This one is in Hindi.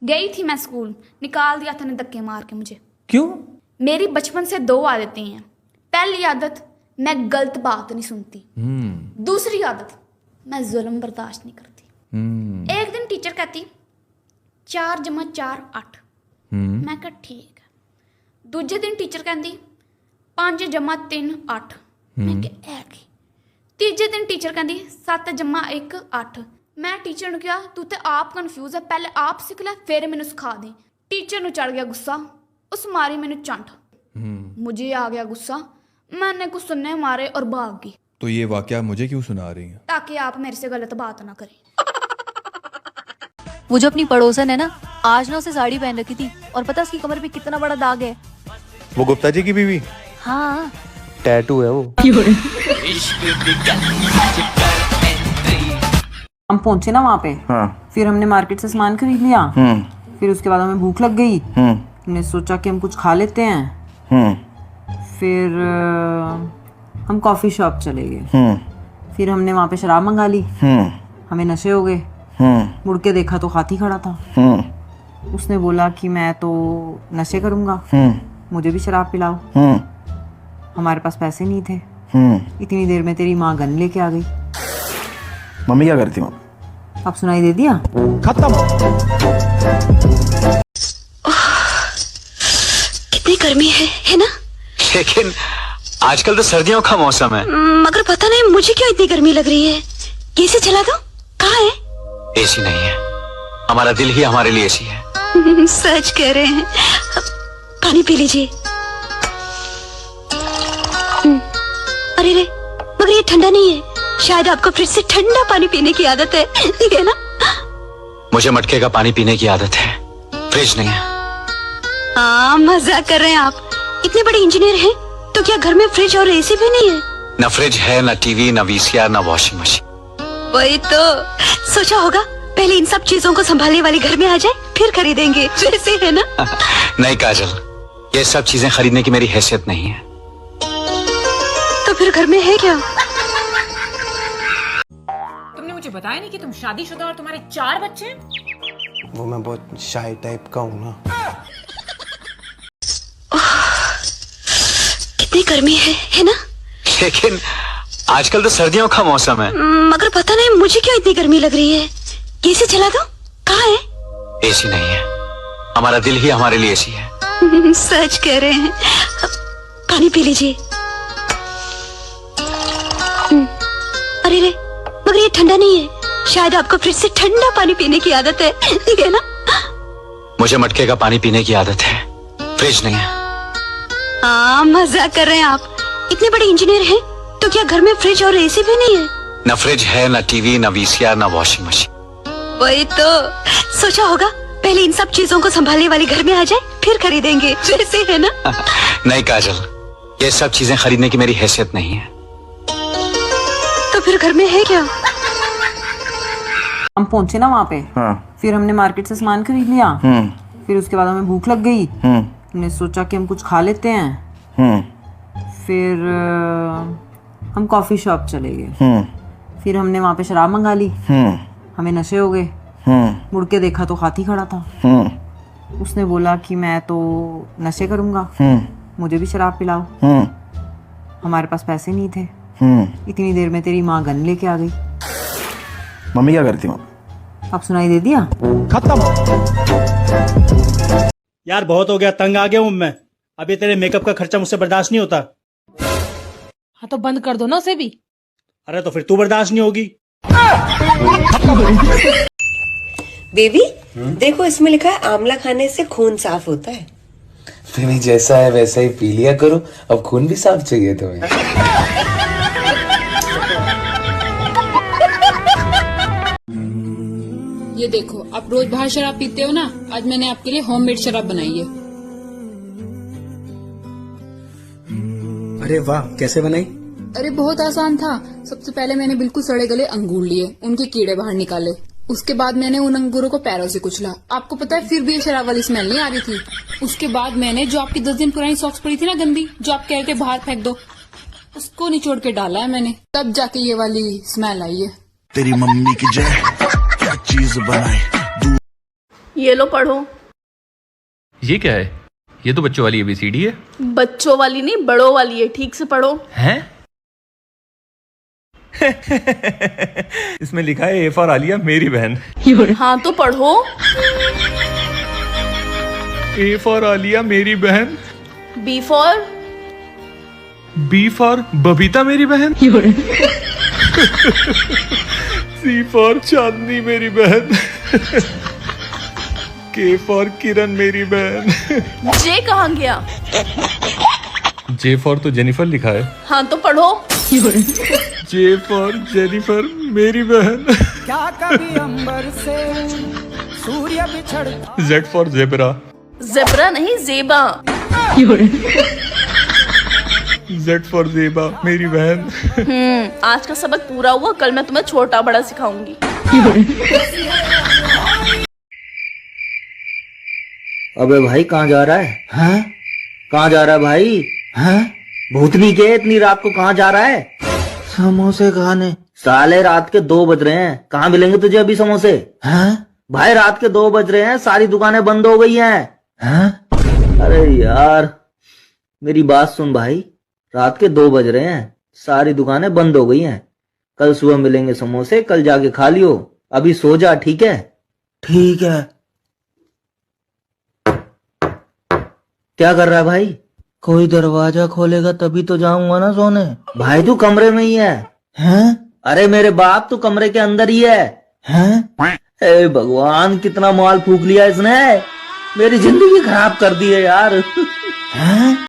गई थी मैं स्कूल, निकाल दिया था ने धक्के मार के मुझे। क्यों? मेरी बचपन से दो आदतें हैं। पहली आदत, मैं गलत बात नहीं सुनती। दूसरी आदत, मैं जुल्म बर्दाश्त नहीं करती। एक दिन टीचर कहती 4 जमा 4 8। मैं कहा ठीक है। दूजे दिन टीचर कहती 5 जमा 3 8। मैं कहा है की। तीजे दिन टीचर कहती 7 जमा 1 8। मैं टीचर ने कहा तू तो आप कन्फ्यूज है, पहले आप सीख ले फिर मैंने सिखा दी। टीचर ने चढ़ गया गुस्सा, उस मारी मैंने चंट। मुझे आ गया गुस्सा, मैंने कुछ सुनने मारे और भाग गई। तो ये वाकया मुझे क्यों सुना रही हैं? ताकि आप मेरे से गलत बात ना करें। वो जो अपनी पड़ोसन है ना, आज ना उसे साड़ी पहन रखी थी और पता उसकी कमर पे कितना बड़ा दाग है। वो गुप्ता जी की बीवी? हाँ, टैटू है वो। हम पहुंचे ना वहाँ पे। हाँ। फिर हमने मार्केट से सामान खरीद लिया। फिर उसके बाद हमें भूख लग गई। हमने सोचा कि हम कुछ खा लेते हैं। फिर हम कॉफी शॉप चले गए। फिर हमने वहाँ पे शराब मंगा ली। हमें नशे हो गए। मुड़ के देखा तो हाथी खड़ा था। उसने बोला कि मैं तो नशे करूंगा, मुझे भी शराब पिलाओ। हमारे पास पैसे नहीं थे। इतनी देर में तेरी माँ गन लेके आ गई। मम्मी क्या करती हूँ? अब सुनाई दे दिया? खत्म। कितनी गर्मी है ना? लेकिन आजकल तो सर्दियों का मौसम है। मगर पता नहीं मुझे क्यों इतनी गर्मी लग रही है। एसी चला दो। कहाँ है? एसी नहीं है, हमारा दिल ही हमारे लिए एसी है। सच कह रहे हैं। पानी पी लीजिए। अरे रे, मगर ये ठंडा नहीं है। शायद आपको फ्रिज से ठंडा पानी पीने की आदत है ना? मुझे मटके का पानी पीने की आदत है, फ्रिज नहीं है। हाँ, मजाक कर रहे हैं आप। इतने बड़े इंजीनियर हैं तो क्या घर में फ्रिज और एसी भी नहीं है? न फ्रिज है, न टीवी, न वीसीआर, न वॉशिंग मशीन। वही तो सोचा होगा, पहले इन सब चीजों को संभालने वाली घर में आ जाए फिर खरीदेंगे, जैसे है ना? नहीं काजल, ये सब चीजें खरीदने की मेरी हैसियत नहीं है। तो फिर घर में है क्या? तुमने मुझे बताया नहीं कि तुम शादीशुदा और तुम्हारे 4 बच्चे हैं? वो मैं बहुत शाय टाइप का हूँ ना। कितनी गर्मी है ना? लेकिन आजकल तो सर्दियों का मौसम है। मगर पता नहीं मुझे क्यों इतनी गर्मी लग रही है। एसी चला दो। कहाँ है? एसी नहीं है, हमारा दिल ही हमारे लिए एसी है। सच कह रहे हैं। पानी पी लीजिए। अरे रे, मगर ये ठंडा नहीं है। शायद आपको फ्रिज से ठंडा पानी पीने की आदत है ना? मुझे मटके का पानी पीने की आदत है, फ्रिज नहीं है। हाँ, मजाक कर रहे हैं आप। इतने बड़े इंजीनियर हैं तो क्या घर में फ्रिज और एसी भी नहीं है? न फ्रिज है, न टीवी, न वीसीआर, न वॉशिंग मशीन। वही तो सोचा होगा, पहले इन सब चीजों को संभालने वाली घर में आ जाए फिर खरीदेंगे, जैसे है ना? नहीं काजल, ये सब चीजें खरीदने की मेरी हैसियत नहीं है। तो फिर घर में है क्या? हम पहुंचे ना वहाँ पे। हाँ। फिर हमने मार्केट से सामान खरीद लिया। फिर उसके बाद हमें भूख लग गई। हमने सोचा कि हम कुछ खा लेते हैं। फिर हम कॉफी शॉप चले गए। फिर हमने वहाँ पे शराब मंगा ली। हमें नशे हो गए। मुड़ के देखा तो हाथी खड़ा था। उसने बोला कि मैं तो नशे करूंगा, मुझे भी शराब पिलाओ। हमारे पास पैसे नहीं थे। इतनी देर में तेरी माँ गन लेके आ गई। मम्मी क्या करती हूँ? अब सुनाई दे दिया? खत्म। यार बहुत हो गया, तंग आ गया हूँ मैं। अभी तेरे मेकअप का खर्चा मुझसे बर्दाश्त नहीं होता। हाँ तो बंद कर दो ना उसे भी। अरे तो फिर तू बर्दाश्त नहीं होगी। बेबी, देखो इसमें लिखा है आंवला खाने से खून साफ होता है। तुम्हें जैसा है वैसा ही पी लिया करो, अब खून भी साफ चाहिए तुम्हें। ये देखो, आप रोज बाहर शराब पीते हो ना, आज मैंने आपके लिए होममेड शराब बनाई है। अरे वाह, कैसे बनाई? अरे बहुत आसान था। सबसे पहले मैंने बिल्कुल सड़े गले अंगूर लिए, उनके कीड़े बाहर निकाले। उसके बाद मैंने उन अंगूरों को पैरों से कुचला। आपको पता है फिर भी ये शराब वाली स्मेल नहीं आ रही थी। उसके बाद मैंने जो आपकी 10 दिन पुरानी सॉक्स पड़ी थी ना गंदी, जो आप कह रहे थे बाहर फेंक दो, उसको निचोड़ के डाला है मैंने, तब जाके ये वाली स्मेल आई है। तेरी मम्मी की जय, क्या चीज बनाई। ये लो पढ़ो। ये क्या है? ये तो बच्चों वाली ABCD है। बच्चों वाली नहीं, बड़ों वाली है, ठीक से पढ़ो। हैं? इसमें लिखा है A फॉर आलिया मेरी बहन। हाँ तो पढ़ो। A फॉर आलिया मेरी बहन। B for B for Babita मेरी बहन। C फॉर चांदनी मेरी बहन। K फॉर किरण मेरी बहन। जे कहाँ गया? J फॉर तो जेनिफर लिखा है। हाँ तो पढ़ो। J फॉर जेनिफर मेरी बहन। क्या कभी अंबर से सूर्य बिछड़ता। Z for zebra. जेबरा नहीं, जेबा। Z फॉर जेबा मेरी बहन। आज का सबक पूरा हुआ, कल मैं तुम्हें छोटा बड़ा सिखाऊंगी। अबे भाई कहाँ जा रहा है? हैं? कहाँ जा रहा है भाई? हैं? भूतनी के इतनी रात को कहाँ जा रहा है? समोसे खाने। साले रात के 2 बज रहे हैं, कहाँ मिलेंगे तुझे अभी समोसे? हैं? भाई रात के 2 बज रहे हैं, सारी दुकानें बंद हो गई हैं। हैं? अरे यार मेरी बात सुन भाई, रात के 2 बज रहे हैं, सारी दुकानें बंद हो गई हैं। कल सुबह मिलेंगे समोसे, कल जाके खा लियो, अभी सो जा, ठीक है? ठीक है। क्या कर रहा है भाई? कोई दरवाजा खोलेगा तभी तो जाऊंगा ना सोने। भाई तू कमरे में ही है। हैं? अरे मेरे बाप तू कमरे के अंदर ही है। हैं? ए भगवान कितना माल फूक लिया इसने, मेरी जिंदगी खराब कर दी है यार। हैं?